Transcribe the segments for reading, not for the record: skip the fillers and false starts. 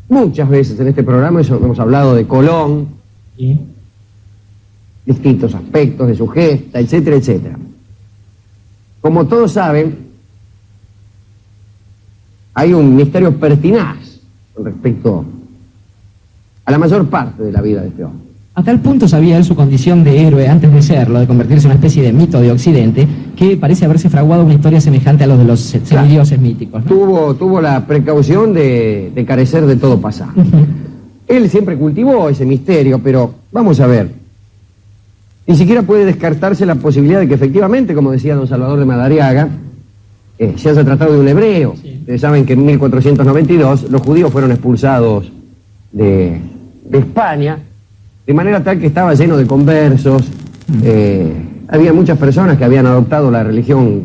Muchas veces en este programa hemos hablado de Colón, ¿Sí? distintos aspectos de su gesta, etcétera, etcétera. Como todos saben, hay un misterio pertinaz con respecto a la mayor parte de la vida de este hombre. A tal punto sabía él su condición de héroe antes de serlo, de convertirse en una especie de mito de Occidente, que parece haberse fraguado una historia semejante a los de los semidioses míticos, ¿no? Tuvo la precaución de carecer de todo pasado. Él siempre cultivó ese misterio, pero vamos a ver. Ni siquiera puede descartarse la posibilidad de que efectivamente, como decía don Salvador de Madariaga, se haya tratado de un hebreo. Sí. Ustedes saben que en 1492 los judíos fueron expulsados de España, de manera tal que estaba lleno de conversos. Había muchas personas que habían adoptado la religión,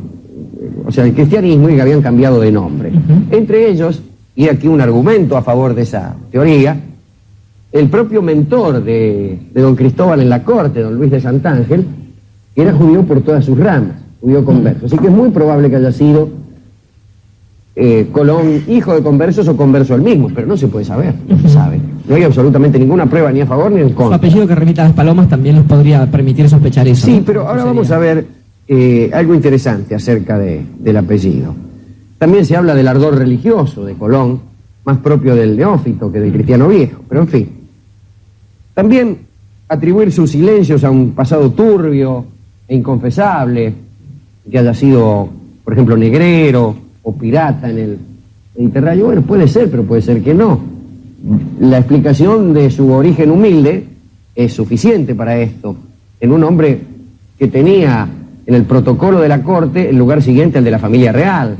o sea, el cristianismo, y que habían cambiado de nombre. Entre ellos, y aquí un argumento a favor de esa teoría, el propio mentor de don Cristóbal en la corte, don Luis de Santángel, que era judío por todas sus ramas, judío converso. Así que es muy probable que haya sido Colón hijo de conversos o converso él mismo, pero no se puede saber, no se sabe. No hay absolutamente ninguna prueba ni a favor ni en Su contra. apellido, que remite a las palomas, también nos podría permitir sospechar eso, Sí, ¿no? pero ahora Sería. vamos a ver algo interesante acerca del apellido. También se habla del ardor religioso de Colón, más propio del neófito que del cristiano viejo, pero en fin. También atribuir sus silencios a un pasado turbio e inconfesable, que haya sido, por ejemplo, negrero o pirata en el Mediterráneo, bueno, puede ser, pero puede ser que no. La explicación de su origen humilde es suficiente para esto, en un hombre que tenía en el protocolo de la corte el lugar siguiente al de la familia real,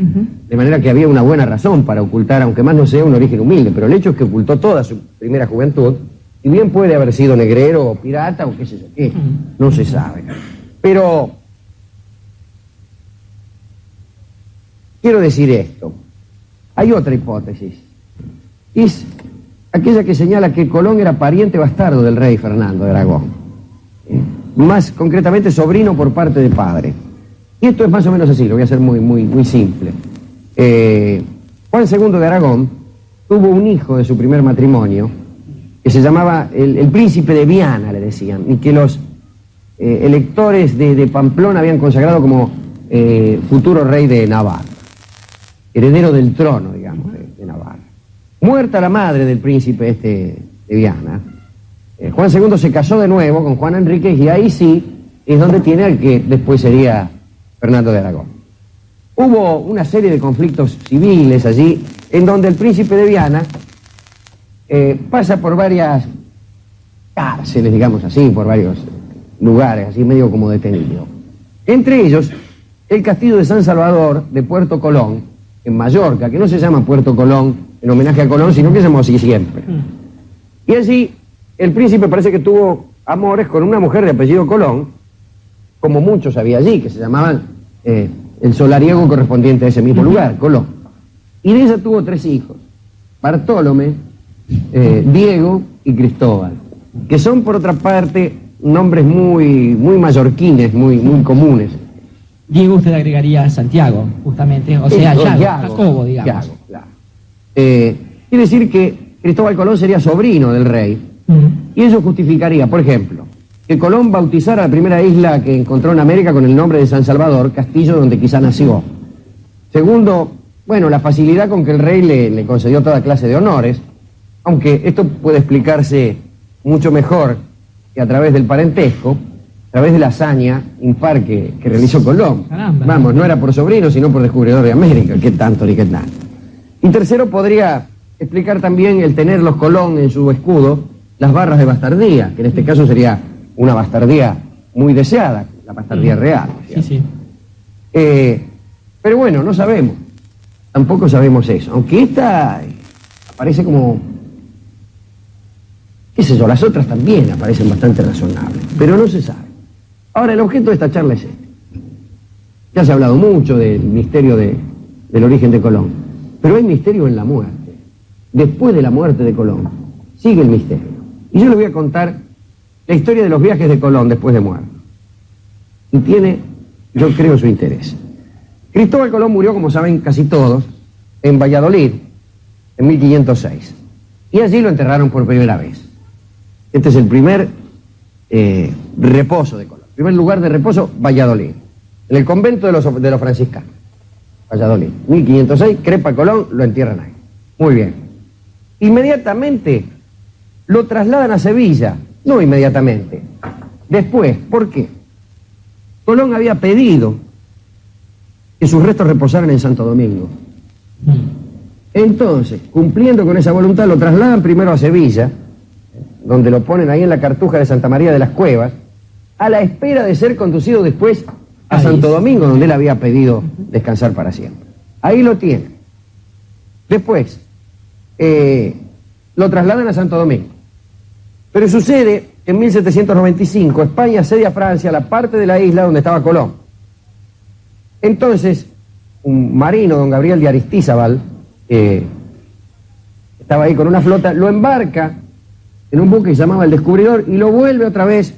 de manera que había una buena razón para ocultar, aunque más no sea un origen humilde, pero el hecho es que ocultó toda su primera juventud, y bien puede haber sido negrero o pirata o qué sé yo qué, no se sabe. Pero quiero decir esto, hay otra hipótesis, es aquella que señala que Colón era pariente bastardo del rey Fernando de Aragón, más concretamente sobrino por parte de padre. Y esto es más o menos así, lo voy a hacer muy simple. Juan II de Aragón tuvo un hijo de su primer matrimonio, que se llamaba el príncipe de Viana, le decían, y que los electores de Pamplona habían consagrado como futuro rey de Navarra, heredero del trono, digamos, de Navarra. Muerta la madre del príncipe de Viana, Juan II se casó de nuevo con Juana Enríquez, y ahí sí es donde tiene al que después sería Fernando de Aragón. Hubo una serie de conflictos civiles allí, en donde el príncipe de Viana pasa por varias cárceles, digamos así, por varios lugares, así medio como detenido. Entre ellos, el castillo de San Salvador de Puerto Colón, en Mallorca, que no se llama Puerto Colón en homenaje a Colón, sino que se llamó así siempre. Y allí el príncipe parece que tuvo amores con una mujer de apellido Colón, como muchos había allí, que se llamaban el solariego correspondiente a ese mismo lugar, Colón. Y de ella tuvo 3 hijos, Bartolomé, Diego y Cristóbal, que son por otra parte nombres muy mallorquines, muy comunes. Diego usted agregaría Santiago, justamente, o sea, Jacobo, digamos. Yago, claro. Quiere decir que Cristóbal Colón sería sobrino del rey, y eso justificaría, por ejemplo, que Colón bautizara la primera isla que encontró en América con el nombre de San Salvador, castillo donde quizá nació. Segundo, bueno, la facilidad con que el rey le concedió toda clase de honores, aunque esto puede explicarse mucho mejor que a través del parentesco, a través de la hazaña impar que realizó Colón. Caramba. Vamos, no era por sobrino, sino por descubridor de América, qué tanto ni qué tanto. Y tercero, podría explicar también el tener los Colón en su escudo las barras de bastardía, que en este caso sería una bastardía muy deseada, la bastardía real. Sí, sí. Pero bueno, no sabemos, tampoco sabemos eso, aunque esta aparece como, qué sé yo, las otras también aparecen bastante razonables, pero no se sabe. Ahora, el objeto de esta charla es este. Ya se ha hablado mucho del misterio del origen de Colón, pero hay misterio en la muerte. Después de la muerte de Colón, sigue el misterio. Y yo les voy a contar la historia de los viajes de Colón después de muerto. Y tiene, yo creo, su interés. Cristóbal Colón murió, como saben casi todos, en Valladolid, en 1506. y allí lo enterraron por primera vez. Este es el primer reposo de Colón. Primer lugar de reposo, Valladolid. En el convento de los franciscanos. Valladolid. 1506, crepa Colón, lo entierran ahí. Muy bien. Inmediatamente lo trasladan a Sevilla. No inmediatamente. Después, ¿por qué? Colón había pedido que sus restos reposaran en Santo Domingo. Entonces, cumpliendo con esa voluntad, lo trasladan primero a Sevilla, donde lo ponen ahí en la cartuja de Santa María de las Cuevas, a la espera de ser conducido después a Santo Domingo, donde él había pedido descansar para siempre. Ahí lo tienen. Después, lo trasladan a Santo Domingo. Pero sucede que en 1795 España cede a Francia la parte de la isla donde estaba Colón. Entonces, un marino, don Gabriel de Aristizábal, estaba ahí con una flota, lo embarca en un buque que se llamaba El Descubridor y lo vuelve otra vez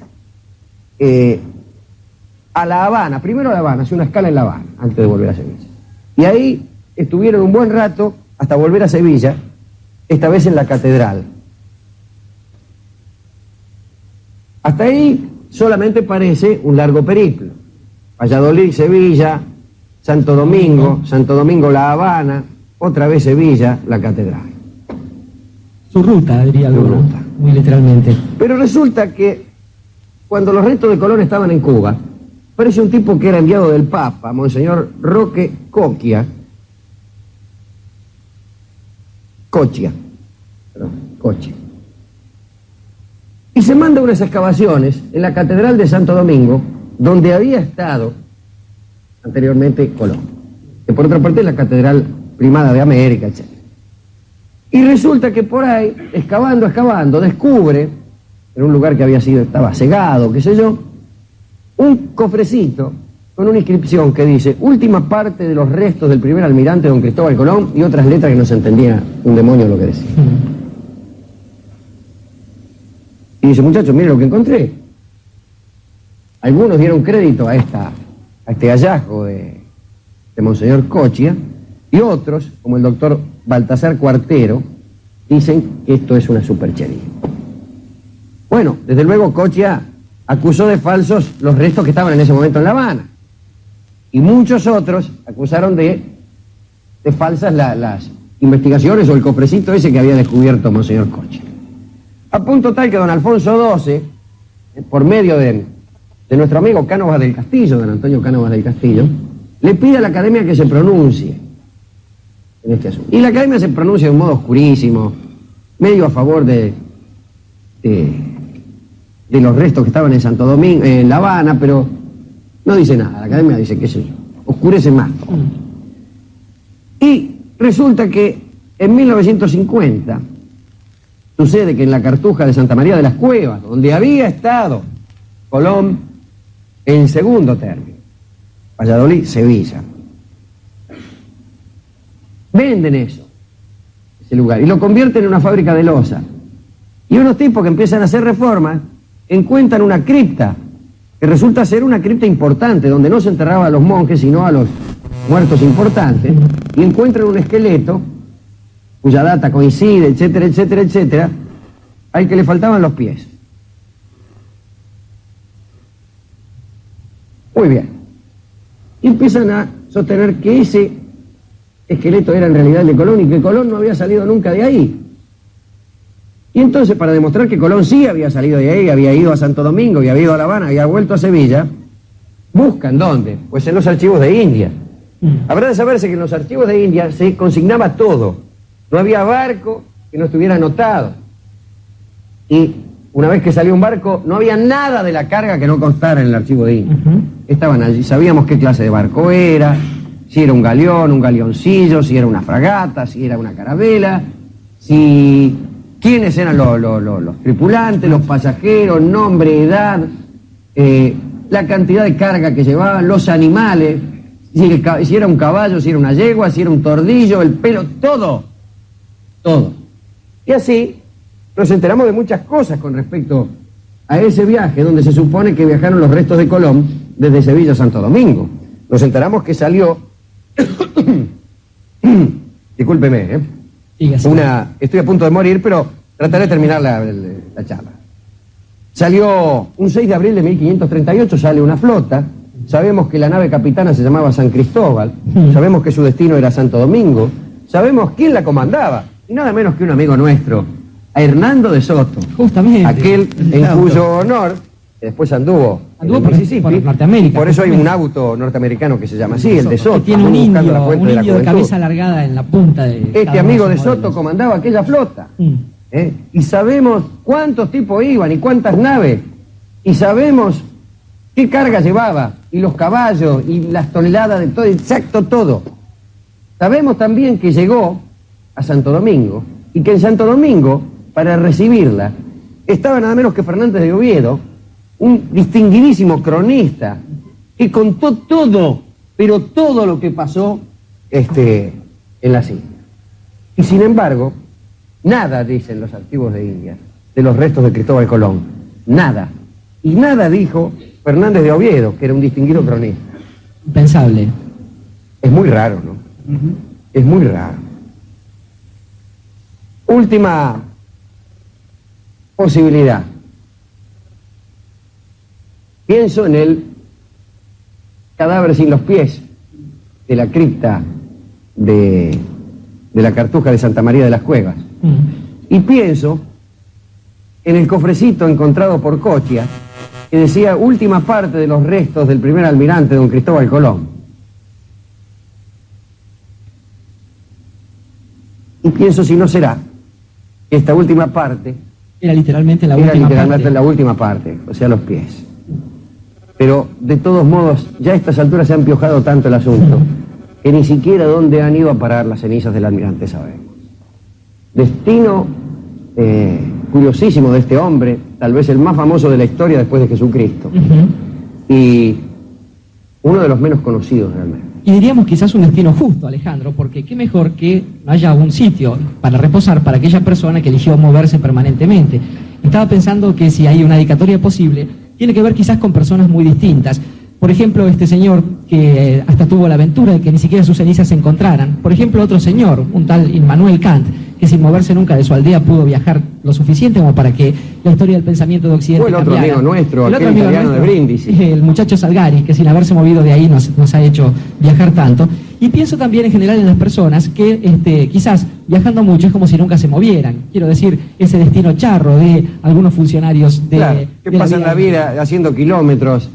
a La Habana. Primero a La Habana, hace una escala en La Habana antes de volver a Sevilla. Y ahí estuvieron un buen rato hasta volver a Sevilla, esta vez en la catedral. Hasta ahí solamente parece un largo periplo. Valladolid, Sevilla, Santo Domingo, La Habana, otra vez Sevilla, la catedral. Su ruta, diría alguno, muy literalmente. Pero resulta que cuando los restos de Colón estaban en Cuba, aparece un tipo que era enviado del Papa, Monseñor Roque Cochia, y se manda unas excavaciones en la catedral de Santo Domingo, donde había estado anteriormente Colón, que por otra parte es la catedral primada de América, etc. Y resulta que por ahí, excavando, descubre, en un lugar que estaba cegado, qué sé yo, un cofrecito con una inscripción que dice: última parte de los restos del primer almirante don Cristóbal Colón, y otras letras que no se entendía un demonio lo que decía. Y dice: muchachos, miren lo que encontré. Algunos dieron crédito a este hallazgo de Monseñor Cochia, y otros, como el doctor Baltasar Cuartero, dicen que esto es una superchería. Bueno, desde luego Cochia acusó de falsos los restos que estaban en ese momento en La Habana, y muchos otros acusaron de falsas las investigaciones o el cofrecito ese que había descubierto Monseñor Cochia. A punto tal que don Alfonso XII, por medio de nuestro amigo Cánovas del Castillo, don Antonio Cánovas del Castillo, le pide a la Academia que se pronuncie en este asunto. Y la Academia se pronuncia de un modo oscurísimo, medio a favor de los restos que estaban en Santo Domingo, en La Habana, pero no dice nada. La Academia dice, qué sé yo, oscurece más todo. Y resulta que en 1950 sucede que en la cartuja de Santa María de las Cuevas, donde había estado Colón en segundo término, Valladolid, Sevilla, venden ese lugar, y lo convierten en una fábrica de loza. Y unos tipos que empiezan a hacer reformas encuentran una cripta, que resulta ser una cripta importante, donde no se enterraba a los monjes, sino a los muertos importantes, y encuentran un esqueleto cuya data coincide, etcétera, etcétera, etcétera, al que le faltaban los pies. Muy bien. Y empiezan a sostener que ese esqueleto era en realidad el de Colón y que Colón no había salido nunca de ahí. Y entonces, para demostrar que Colón sí había salido de ahí, había ido a Santo Domingo y había ido a La Habana y había vuelto a Sevilla, buscan ¿dónde? Pues en los archivos de India. Habrá de saberse que en los archivos de India se consignaba todo. No había barco que no estuviera anotado. Y una vez que salió un barco, no había nada de la carga que no constara en el archivo de India. Estaban allí, sabíamos qué clase de barco era, si era un galeón, un galeoncillo, si era una fragata, si era una carabela, quiénes eran los tripulantes, los pasajeros, nombre, edad, la cantidad de carga que llevaban, los animales, si era un caballo, si era una yegua, si era un tordillo, el pelo, todo. Y así nos enteramos de muchas cosas con respecto a ese viaje, donde se supone que viajaron los restos de Colón desde Sevilla a Santo Domingo. Nos enteramos que salió, discúlpeme, Estoy a punto de morir, pero trataré de terminar la charla. Salió un 6 de abril de 1538, sale una flota. Sabemos que la nave capitana se llamaba San Cristóbal. Sabemos que su destino era Santo Domingo. Sabemos quién la comandaba. Y nada menos que un amigo nuestro, a Hernando de Soto. Justamente. Aquel en cuyo honor después anduvo en Mississippi. Por Norteamérica. Por eso hay un auto norteamericano que se llama así, el de Soto. Que tiene un indio de cabeza alargada en la punta de... Este amigo de Soto comandaba aquella flota. Y sabemos cuántos tipos iban y cuántas naves. Y sabemos qué carga llevaba, y los caballos, y las toneladas de todo, exacto todo. Sabemos también que llegó a Santo Domingo, y que en Santo Domingo, para recibirla, estaba nada menos que Fernández de Oviedo, un distinguidísimo cronista, que contó todo, pero todo lo que pasó en las Indias. Y sin embargo, nada dicen los archivos de Indias de los restos de Cristóbal Colón. Nada. Y nada dijo Fernández de Oviedo, que era un distinguido cronista. Impensable. Es muy raro, ¿no? Es muy raro. Última posibilidad. Pienso en el cadáver sin los pies de la cripta de la Cartuja de Santa María de las Cuevas. Y pienso en el cofrecito encontrado por Cochia, que decía última parte de los restos del primer almirante don Cristóbal Colón. Y pienso si no será que esta última parte era literalmente la última parte, o sea, los pies. Pero de todos modos, ya a estas alturas se ha empiojado tanto el asunto que ni siquiera dónde han ido a parar las cenizas del almirante sabemos. Destino curiosísimo de este hombre, tal vez el más famoso de la historia después de Jesucristo, y uno de los menos conocidos realmente. Y diríamos quizás un destino justo, Alejandro, porque qué mejor que haya un sitio para reposar para aquella persona que eligió moverse permanentemente. Estaba pensando que si hay una dedicatoria posible, tiene que ver quizás con personas muy distintas. Por ejemplo, este señor que hasta tuvo la aventura de que ni siquiera sus cenizas se encontraran. Por ejemplo, otro señor, un tal Immanuel Kant, que sin moverse nunca de su aldea pudo viajar lo suficiente como para que la historia del pensamiento de Occidente cambiara. Fue el otro amigo nuestro, aquel italiano de Brindisi. El muchacho Salgari, que sin haberse movido de ahí nos ha hecho viajar tanto. Y pienso también en general en las personas que quizás viajando mucho es como si nunca se movieran. Quiero decir, ese destino charro de algunos funcionarios de... Claro, que pasan la vida haciendo kilómetros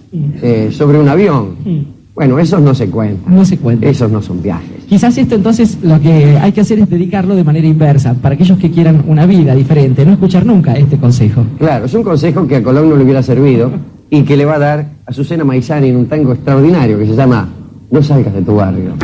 sobre un avión. Bueno, esos no se cuentan. No se cuentan. Esos no son viajes. Quizás esto entonces lo que hay que hacer es dedicarlo de manera inversa, para aquellos que quieran una vida diferente, no escuchar nunca este consejo. Claro, es un consejo que a Colón no le hubiera servido y que le va a dar a Azucena Maizani en un tango extraordinario que se llama No salgas de tu barrio.